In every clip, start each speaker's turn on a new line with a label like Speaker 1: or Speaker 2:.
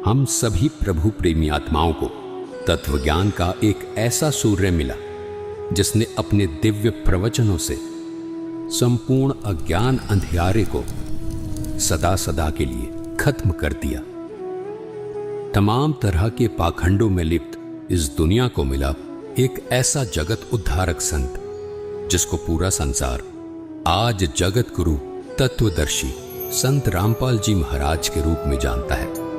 Speaker 1: हम सभी प्रभु प्रेमी आत्माओं को तत्वज्ञान का एक ऐसा सूर्य मिला जिसने अपने दिव्य प्रवचनों से संपूर्ण अज्ञान अंधियारे को सदा सदा के लिए खत्म कर दिया। तमाम तरह के पाखंडों में लिप्त इस दुनिया को मिला एक ऐसा जगत उद्धारक संत जिसको पूरा संसार आज जगत गुरु तत्वदर्शी संत रामपाल जी महाराज के रूप में जानता है।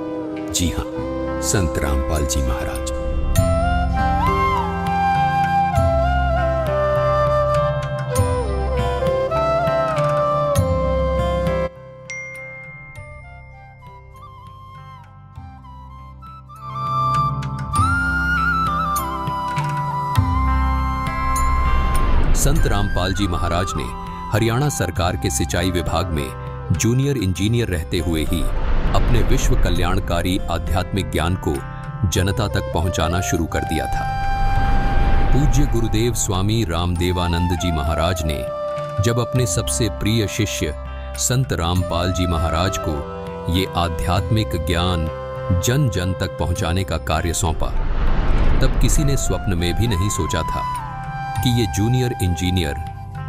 Speaker 1: जी हां, संत रामपाल जी महाराज। संत रामपाल जी महाराज ने हरियाणा सरकार के सिंचाई विभाग में जूनियर इंजीनियर रहते हुए ही अपने विश्व कल्याणकारी आध्यात्मिक ज्ञान को जनता तक पहुंचाना शुरू कर दिया था। पूज्य गुरुदेव स्वामी रामदेवानंद जी महाराज ने जब अपने सबसे प्रिय शिष्य संत रामपाल जी महाराज को ये आध्यात्मिक ज्ञान जन जन तक पहुंचाने का कार्य सौंपा, तब किसी ने स्वप्न में भी नहीं सोचा था कि ये जूनियर इंजीनियर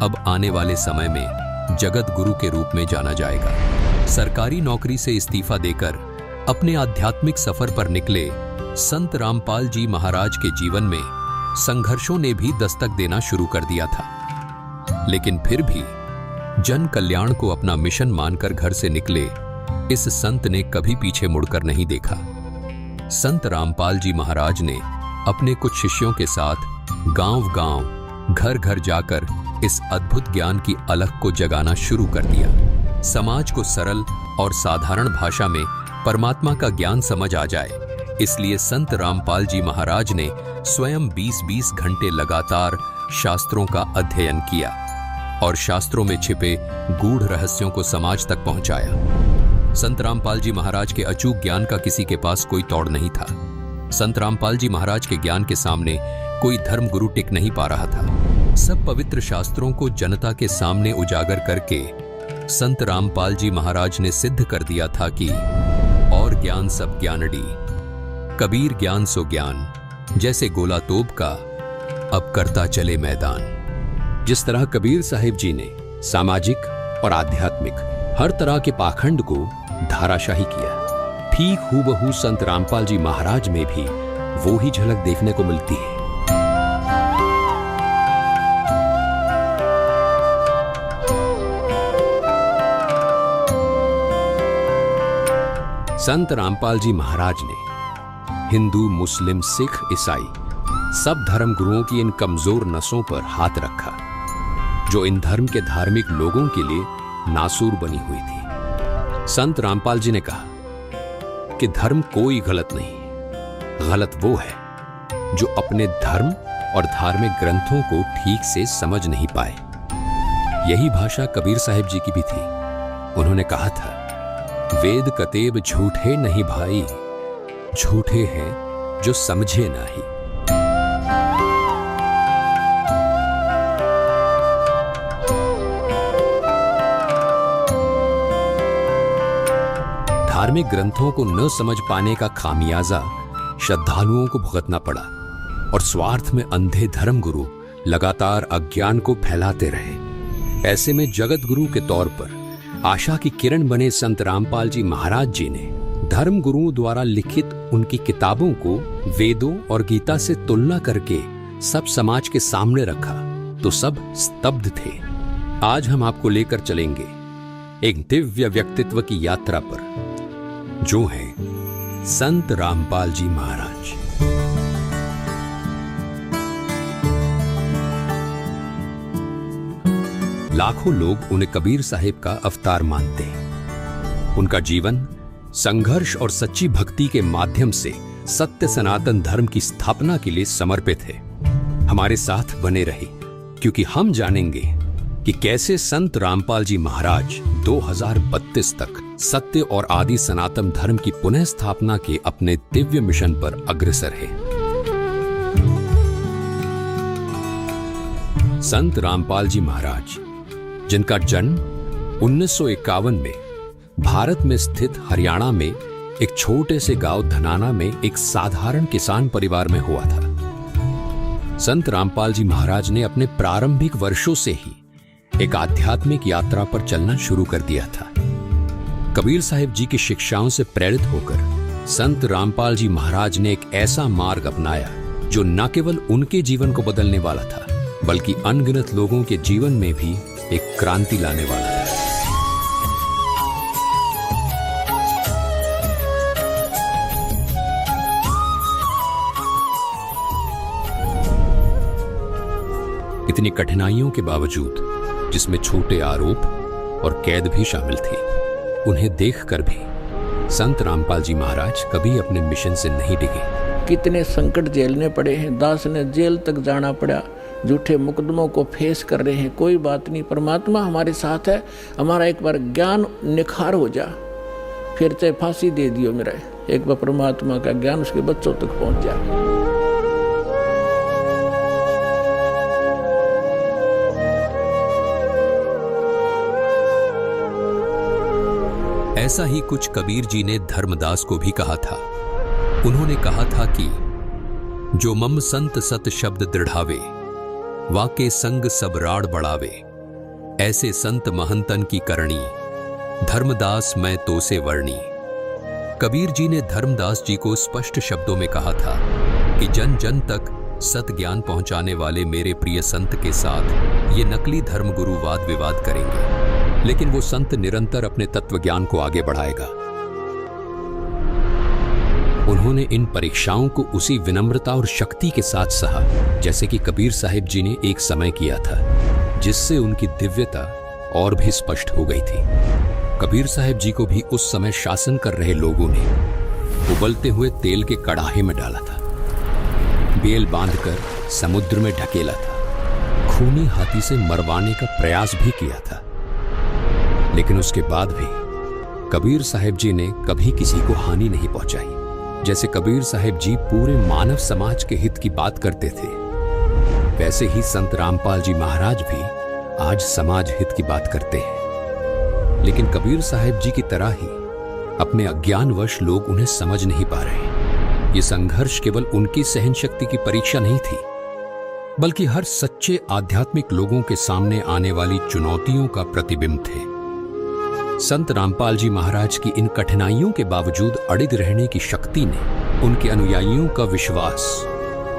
Speaker 1: अब आने वाले समय में जगत गुरु के रूप में जाना जाएगा। सरकारी नौकरी से इस्तीफा देकर अपने आध्यात्मिक सफर पर निकले संत रामपाल जी महाराज के जीवन में संघर्षों ने भी दस्तक देना शुरू कर दिया था, लेकिन फिर भी जन कल्याण को अपना मिशन मानकर घर से निकले इस संत ने कभी पीछे मुड़कर नहीं देखा। संत रामपाल जी महाराज ने अपने कुछ शिष्यों के साथ गांव-गांव, घर-घर जाकर इस अद्भुत ज्ञान की अलख को जगाना शुरू कर दिया। समाज को सरल और साधारण भाषा में परमात्मा का ज्ञान समझ आ जाए, इसलिए संत रामपाल जी महाराज ने स्वयं 20-20 घंटे लगातार शास्त्रों का अध्ययन किया और शास्त्रों में छिपे गूढ़ रहस्यों को समाज तक पहुंचाया। संत रामपाल जी महाराज के अचूक ज्ञान का किसी के पास कोई तोड़ नहीं था। संत रामपाल जी महाराज के ज्ञान के सामने कोई धर्म गुरु टिक नहीं पा रहा था। सब पवित्र शास्त्रों को जनता के सामने उजागर करके संत रामपाल जी महाराज ने सिद्ध कर दिया था कि और ज्ञान सब ज्ञानड़ी, कबीर ज्ञान सो ज्ञान, जैसे गोला तोप का अब करता चले मैदान। जिस तरह कबीर साहिब जी ने सामाजिक और आध्यात्मिक हर तरह के पाखंड को धाराशाही किया, ठीक हूबहू संत रामपाल जी महाराज में भी वो ही झलक देखने को मिलती है। संत रामपाल जी महाराज ने हिंदू, मुस्लिम, सिख, ईसाई सब धर्म गुरुओं की इन कमजोर नसों पर हाथ रखा जो इन धर्म के धार्मिक लोगों के लिए नासूर बनी हुई थी। संत रामपाल जी ने कहा कि धर्म कोई गलत नहीं, गलत वो है जो अपने धर्म और धार्मिक ग्रंथों को ठीक से समझ नहीं पाए। यही भाषा कबीर साहिब जी की भी थी। उन्होंने कहा था, वेद कतेब झूठे नहीं भाई, झूठे हैं जो समझे नहीं। धार्मिक ग्रंथों को न समझ पाने का खामियाजा श्रद्धालुओं को भुगतना पड़ा और स्वार्थ में अंधे धर्म गुरु लगातार अज्ञान को फैलाते रहे। ऐसे में जगत गुरु के तौर पर आशा की किरण बने संत रामपाल जी महाराज जी ने धर्म गुरुओं द्वारा लिखित उनकी किताबों को वेदों और गीता से तुलना करके सब समाज के सामने रखा तो सब स्तब्ध थे। आज हम आपको लेकर चलेंगे एक दिव्य व्यक्तित्व की यात्रा पर, जो है संत रामपाल जी महाराज। लाखों लोग उन्हें कबीर साहिब का अवतार मानते हैं। उनका जीवन संघर्ष और सच्ची भक्ति के माध्यम से सत्य सनातन धर्म की स्थापना के लिए समर्पित है। हमारे साथ बने रहे, क्योंकि हम जानेंगे कि कैसे संत रामपाल जी महाराज 2032 तक सत्य और आदि सनातन धर्म की पुनः स्थापना के अपने दिव्य मिशन पर अग्रसर है। संत रामपाल जी महाराज, जिनका जन्म 1951 में भारत में स्थित हरियाणा में एक छोटे से गांव धनाना में एक साधारण किसान परिवार में हुआ था। संत रामपाल जी महाराज ने अपने प्रारंभिक वर्षों से ही एक आध्यात्मिक यात्रा पर चलना शुरू कर दिया था। कबीर साहिब जी की शिक्षाओं से प्रेरित होकर संत रामपाल जी महाराज ने एक ऐसा मार्ग अपनाया जो न केवल उनके जीवन को बदलने वाला था, बल्कि अनगिनत लोगों के जीवन में भी एक क्रांति लाने वाला था। इतनी कठिनाइयों के बावजूद, जिसमें छोटे आरोप और कैद भी शामिल थी, उन्हें देखकर भी संत रामपाल जी महाराज कभी अपने मिशन से नहीं डिगे।
Speaker 2: कितने संकट झेलने पड़े हैं, दास ने जेल तक जाना पड़ा, झूठे मुकदमों को फेस कर रहे हैं, कोई बात नहीं, परमात्मा हमारे साथ है। हमारा एक बार ज्ञान निखार हो जा, फिर चाहे फांसी दे दियो मेरा, एक बार परमात्मा का ज्ञान उसके बच्चों तक पहुंच जाए।
Speaker 1: ऐसा ही कुछ कबीर जी ने धर्मदास को भी कहा था। उन्होंने कहा था कि जो मम संत सत शब्द दृढ़ावे, वाके संग सब राड़ बढ़ावे, ऐसे संत महंतन की करणी, धर्मदास मैं तो से वर्णी। कबीर जी ने धर्मदास जी को स्पष्ट शब्दों में कहा था कि जन जन तक सत ज्ञान पहुंचाने वाले मेरे प्रिय संत के साथ ये नकली धर्मगुरु वाद विवाद करेंगे, लेकिन वो संत निरंतर अपने तत्व ज्ञान को आगे बढ़ाएगा। उन्होंने इन परीक्षाओं को उसी विनम्रता और शक्ति के साथ सहा जैसे कि कबीर साहिब जी ने एक समय किया था, जिससे उनकी दिव्यता और भी स्पष्ट हो गई थी। कबीर साहिब जी को भी उस समय शासन कर रहे लोगों ने उबलते हुए तेल के कड़ाहे में डाला था, बेल बांधकर समुद्र में ढकेला था, खूनी हाथी से मरवाने का प्रयास भी किया था। लेकिन उसके बाद भी कबीर साहिब जी ने कभी किसी को हानि नहीं पहुंचाई। जैसे कबीर साहिब जी पूरे मानव समाज के हित की बात करते थे, वैसे ही संत रामपाल जी महाराज भी आज समाज हित की बात करते हैं। लेकिन कबीर साहिब जी की तरह ही अपने अज्ञानवश लोग उन्हें समझ नहीं पा रहे। ये संघर्ष केवल उनकी सहन शक्ति की परीक्षा नहीं थी, बल्कि हर सच्चे आध्यात्मिक लोगों के सामने आने वाली चुनौतियों का प्रतिबिंब थे। संत रामपाल जी महाराज की इन कठिनाइयों के बावजूद अडिग रहने की शक्ति ने उनके अनुयायियों का विश्वास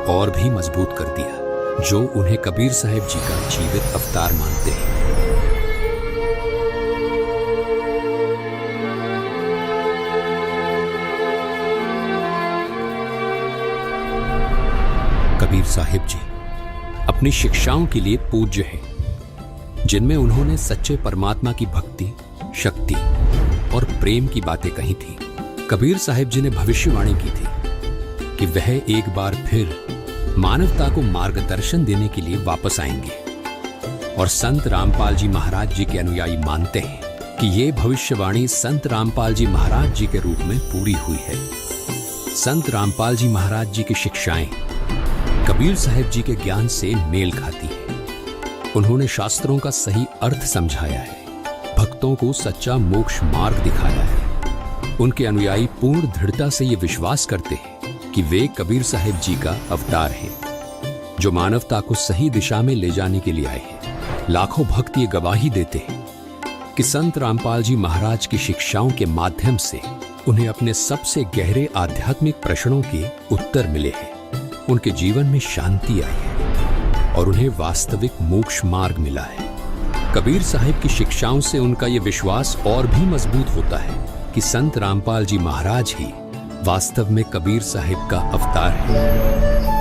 Speaker 1: और भी मजबूत कर दिया, जो उन्हें कबीर साहिब जी का जीवित अवतार मानते हैं। कबीर साहिब जी अपनी शिक्षाओं के लिए पूज्य हैं, जिनमें उन्होंने सच्चे परमात्मा की भक्ति, शक्ति और प्रेम की बातें कही थी। कबीर साहिब जी ने भविष्यवाणी की थी कि वह एक बार फिर मानवता को मार्गदर्शन देने के लिए वापस आएंगे, और संत रामपाल जी महाराज जी के अनुयायी मानते हैं कि ये भविष्यवाणी संत रामपाल जी महाराज जी के रूप में पूरी हुई है। संत रामपाल जी महाराज जी की शिक्षाएं कबीर साहिब जी के ज्ञान से मेल खाती है। उन्होंने शास्त्रों का सही अर्थ समझाया है, भक्तों को सच्चा मोक्ष मार्ग दिखाया है। उनके अनुयायी पूर्ण दृढ़ता से ये विश्वास करते हैं कि वे कबीर साहिब जी का अवतार हैं, जो मानवता को सही दिशा में ले जाने के लिए आए हैं। लाखों भक्त ये गवाही देते हैं कि संत रामपाल जी महाराज की शिक्षाओं के माध्यम से उन्हें अपने सबसे गहरे आध्यात्मिक प्रश्नों के उत्तर मिले हैं। उनके जीवन में शांति आई है और उन्हें वास्तविक मोक्ष मार्ग मिला है। कबीर साहिब की शिक्षाओं से उनका यह विश्वास और भी मजबूत होता है कि संत रामपाल जी महाराज ही वास्तव में कबीर साहिब का अवतार है।